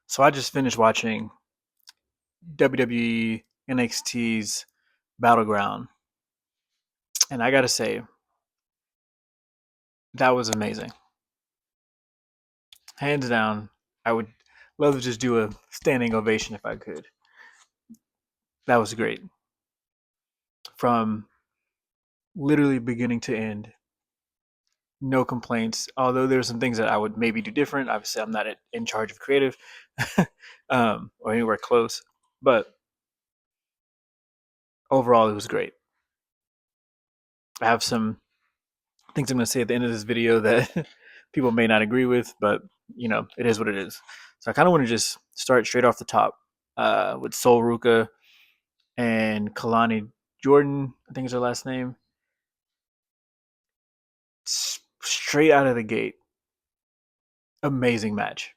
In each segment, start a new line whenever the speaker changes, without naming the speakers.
So I just finished watching WWE NXT's Battleground, and I gotta say that was amazing, hands down. I would love to just do a standing ovation if I could. That was great, from literally beginning to end. No complaints. Although there's some things that I would maybe do different. Obviously, I'm not in charge of creative, or anywhere close. But overall, it was great. I have some things I'm going to say at the end of this video that people may not agree with, but it is what it is. So I kind of want to just start straight off the top with Sol Ruka and Kalani Jordan, I think is her last name. Straight out of the gate, amazing match.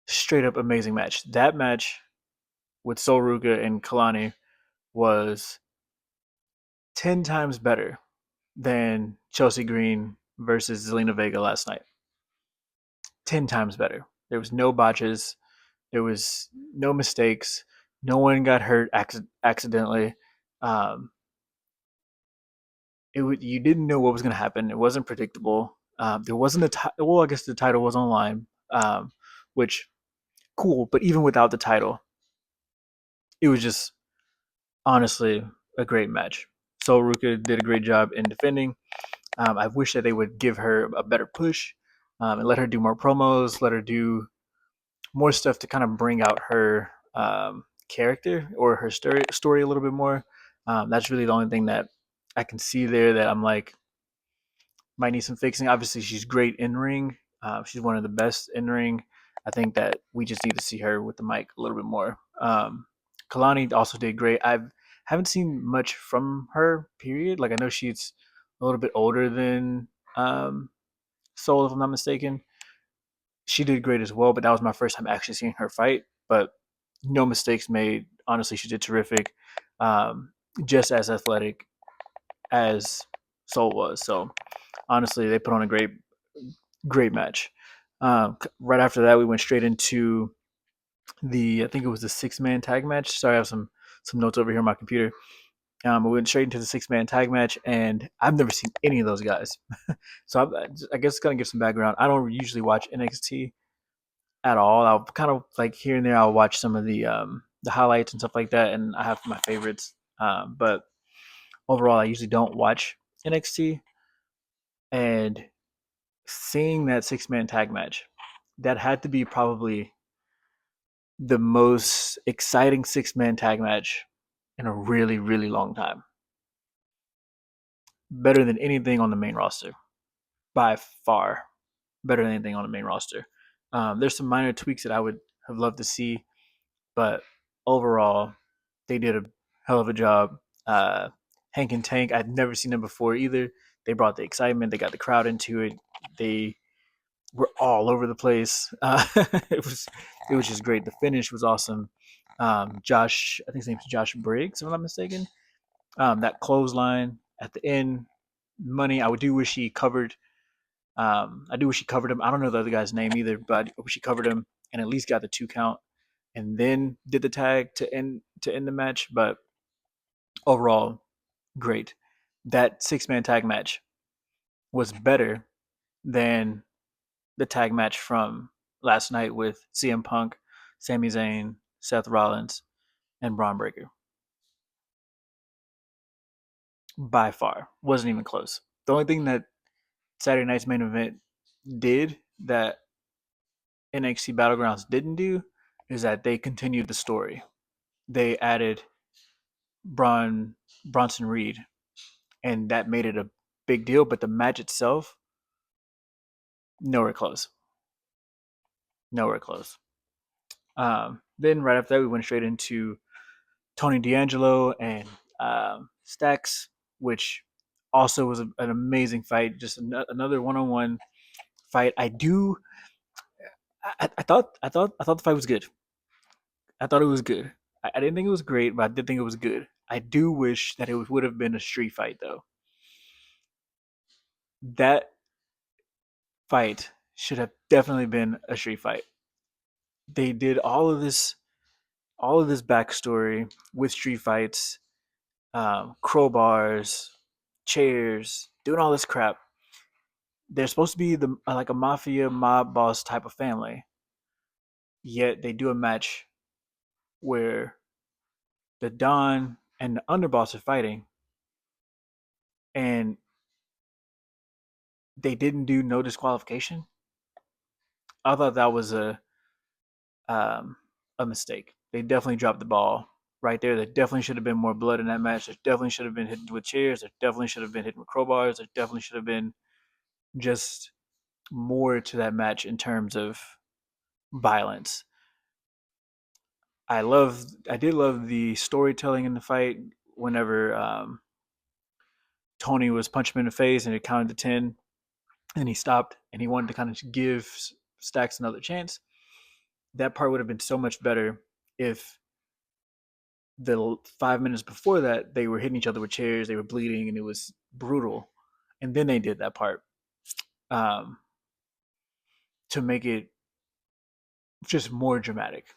Straight up amazing match. That match with Sol Ruka and Kalani was 10 times better than Chelsea Green versus Zelina Vega last night. 10 times better. There was no botches. There was no mistakes. No one got hurt accidentally. Um, you didn't know what was going to happen. It wasn't predictable. There wasn't well, I guess the title was online, which cool. But even without the title, it was just honestly a great match. So Ruka did a great job in defending. I wish that they would give her a better push and let her do more promos, let her do more stuff to kind of bring out her character or her story a little bit more. That's really the only thing that I can see there that I'm like might need some fixing. Obviously, she's great in ring. She's one of the best in ring. I think that we just need to see her with the mic a little bit more. Kalani also did great. Haven't seen much from her. Period. Like I know she's a little bit older than Soul, if I'm not mistaken. She did great as well, but that was my first time actually seeing her fight. But no mistakes made. Honestly, she did terrific. Um, just as athletic as Soul was. So honestly, they put on a great match. Right after that, we went straight into I think it was the 6-man tag match. Sorry, I have some notes over here on my computer. We went straight into the 6-man tag match, and I've never seen any of those guys. So I guess it's gonna give some background. I don't usually watch NXT at all. I'll kind of like here and there. I'll watch some of the highlights and stuff like that, and I have my favorites. But overall, I usually don't watch NXT. And seeing that 6-man tag match, that had to be probably the most exciting 6-man tag match in a really really long time. Better than anything on the main roster by far. Better than anything on the main roster. There's some minor tweaks that I would have loved to see, but overall, they did a hell of a job. Hank and Tank, I'd never seen them before either. They brought the excitement. They got the crowd into it. They were all over the place. It was just great. The finish was awesome. Josh, I think his name's Josh Briggs, if I'm not mistaken. That clothesline at the end, money. I do wish he covered. I do wish he covered him. I don't know the other guy's name either, but I wish he covered him and at least got the 2 count, and then did the tag to end the match. But overall, great. That 6-man tag match was better than the tag match from last night with CM Punk, Sami Zayn, Seth Rollins, and Braun Breaker. By far, wasn't even close. The only thing that Saturday night's main event did that NXT Battlegrounds didn't do is that they continued the story. They added Bronson Reed, and that made it a big deal. But the match itself, nowhere close. Nowhere close. Then right after that, we went straight into Tony D'Angelo and Stacks, which also was an amazing fight. Just another one-on-one fight. I thought the fight was good. I thought it was good. I didn't think it was great, but I did think it was good. I do wish that it would have been a street fight though. That fight should have definitely been a street fight. they did all of this backstory with street fights, crowbars, chairs, doing all this crap. They're supposed to be the like a mafia mob boss type of family, yet they do a match where the Don and the underboss are fighting, and they didn't do no disqualification. I thought that was um, a mistake. They definitely dropped the ball right there. There definitely should have been more blood in that match. There definitely should have been hitting with chairs. There definitely should have been hitting with crowbars. There definitely should have been just more to that match in terms of violence. I did love the storytelling in the fight. Whenever Tony was punching him in the face and it counted to 10, and he stopped and he wanted to kind of give Stacks another chance. That part would have been so much better if the 5 minutes before that they were hitting each other with chairs, they were bleeding, and it was brutal, and then they did that part um, to make it just more dramatic.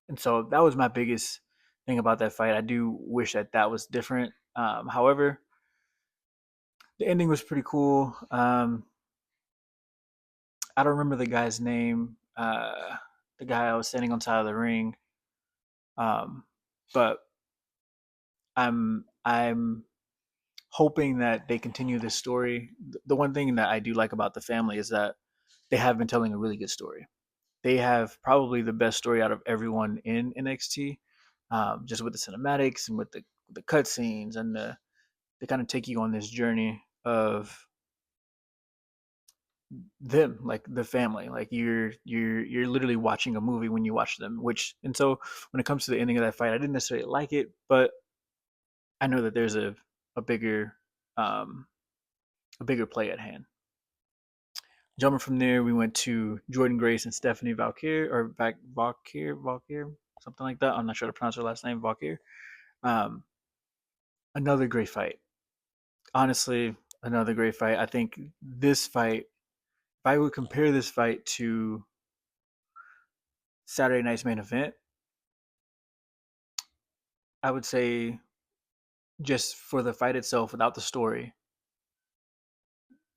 And so that was my biggest thing about that fight. I do wish that that was different. However, the ending was pretty cool. I don't remember the guy's name. The guy I was standing on side of the ring. Um, but I'm hoping that they continue this story. The one thing that I do like about the family is that they have been telling a really good story. They have probably the best story out of everyone in NXT, just with the cinematics and with the cutscenes and they kind of take you on this journey of them, like the family. Like you're literally watching a movie when you watch them. Which and so when it comes to the ending of that fight, I didn't necessarily like it, but I know that there's a bigger um, a bigger play at hand. Jumping from there, we went to Jordan Grace and Stephanie Valkyr, or Valkyr, something like that. I'm not sure how to pronounce her last name, Valkyr. Um, Another great fight. Honestly, another great fight. I think this fight, if I would compare this fight to Saturday night's main event, I would say just for the fight itself, without the story,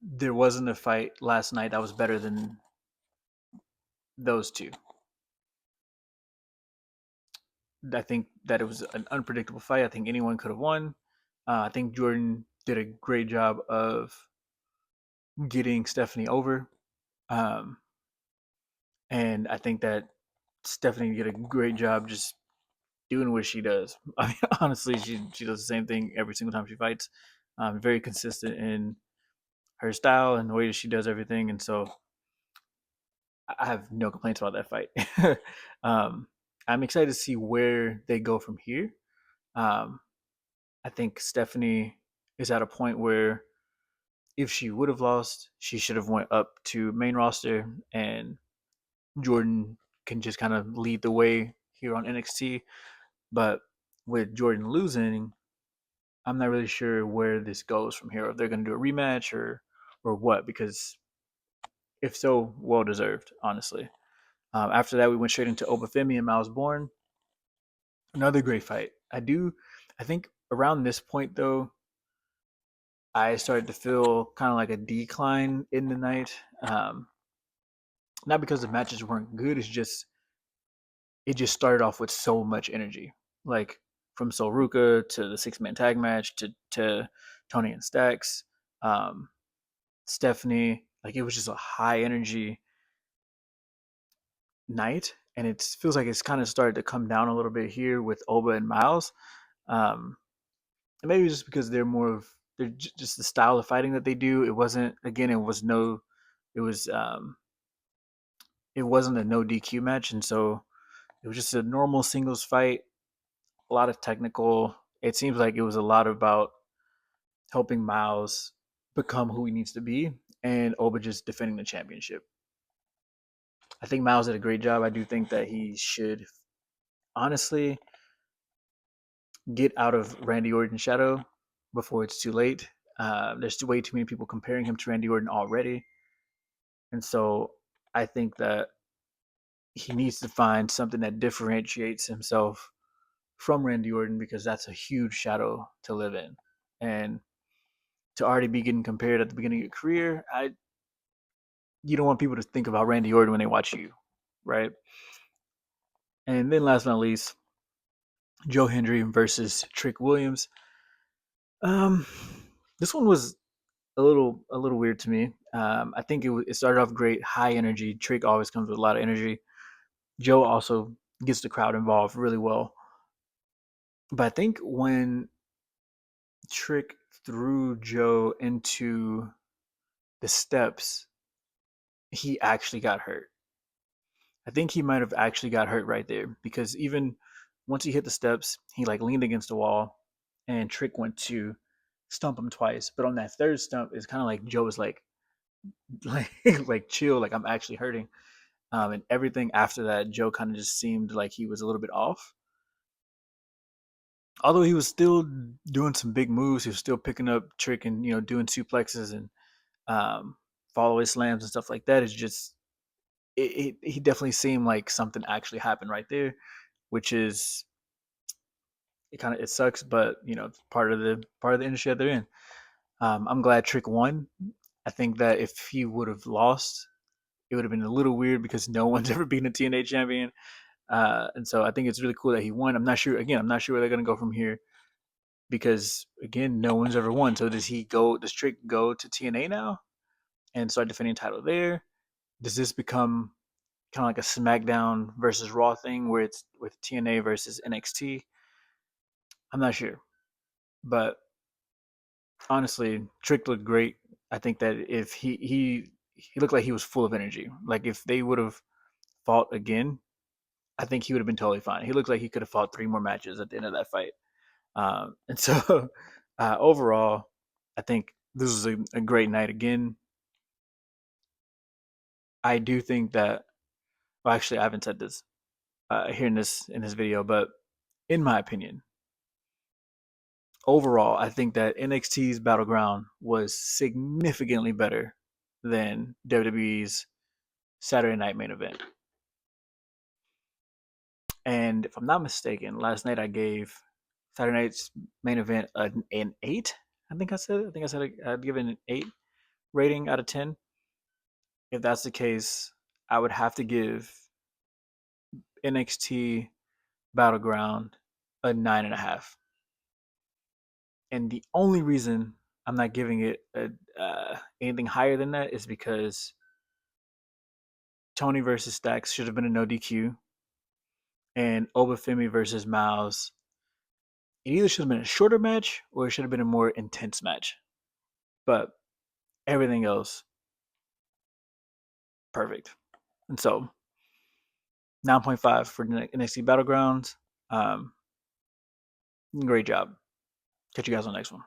there wasn't a fight last night that was better than those two. I think that it was an unpredictable fight. I think anyone could have won. I think Jordan did a great job of getting Stephanie over. Um, and I think that Stephanie did a great job just doing what she does. I mean, honestly, she does the same thing every single time she fights. Very consistent in her style and the way that she does everything. And so I have no complaints about that fight. um, I'm excited to see where they go from here. Um, I think Stephanie is at a point where if she would have lost, she should have went up to main roster, and Jordan can just kind of lead the way here on NXT. But with Jordan losing, I'm not really sure where this goes from here. If they're going to do a rematch or what, because if so, well deserved, honestly. After that, we went straight into Obafemi and Miles Bourne. Another great fight. I think around this point though, I started to feel kind of like a decline in the night. Not because the matches weren't good. It just started off with so much energy, like from Solruka to the 6 man tag match to Tony and Stacks, um, Stephanie. Like it was just a high energy night, and it feels like it's kind of started to come down a little bit here with Oba and Miles. Um, and maybe just because they're just the style of fighting that they do. It wasn't again. It was it wasn't a no DQ match, and so it was just a normal singles fight. A lot of technical. It seems like it was a lot about helping Miles become who he needs to be, and Oba just defending the championship. I think Miles did a great job. I do think that he should honestly get out of Randy Orton's shadow before it's too late. There's way too many people comparing him to Randy Orton already, and so I think that he needs to find something that differentiates himself from Randy Orton because that's a huge shadow to live in. And to already be getting compared at the beginning of your career, you don't want people to think about Randy Orton when they watch you, right? And then last but not least, Joe Hendry versus Trick Williams. Um, this one was a little weird to me. I think it started off great, high energy. Trick always comes with a lot of energy. Joe also gets the crowd involved really well. But I think when Trick threw Joe into the steps, he actually got hurt. I think he might have actually got hurt right there because even once he hit the steps, he like leaned against the wall, and Trick went to stump him twice. But on that third stump, it's kind of like Joe was like like chill, like I'm actually hurting. And everything after that, Joe kind of just seemed like he was a little bit off. Although he was still doing some big moves, he was still picking up Trick and doing suplexes and um, follow away slams and stuff like that. It's just he definitely seemed like something actually happened right there, which is it sucks, but it's part of the industry that they're in. I'm glad Trick won. I think that if he would have lost, it would have been a little weird because no one's ever been a TNA champion. And so I think it's really cool that he won. I'm not sure. Again, I'm not sure where they're gonna go from here because again, no one's ever won. So does he go? Does Trick go to TNA now and start defending the title there? Does this become kind of like a SmackDown versus Raw thing where it's with TNA versus NXT? I'm not sure, but honestly, Trick looked great. I think that if he looked like he was full of energy. Like if they would have fought again, I think he would have been totally fine. He looked like he could have fought three more matches at the end of that fight. And so overall, I think this was a great night again. I do think that. Well, actually, I haven't said this here in this video, but in my opinion, overall, I think that NXT's Battleground was significantly better than WWE's Saturday Night Main Event. And if I'm not mistaken, last night I gave Saturday Night's Main Event an 8. I think I said I'd give it an 8 rating out of 10. If that's the case, I would have to give NXT Battleground a 9.5. And the only reason I'm not giving it anything higher than that is because Tony versus Stacks should have been a no DQ, and Obafemi versus Miles. It either should have been a shorter match or it should have been a more intense match. But everything else, perfect. And so 9.5 for NXT Battlegrounds. Um, great job. Catch you guys on the next one.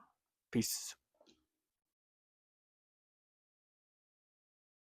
Peace.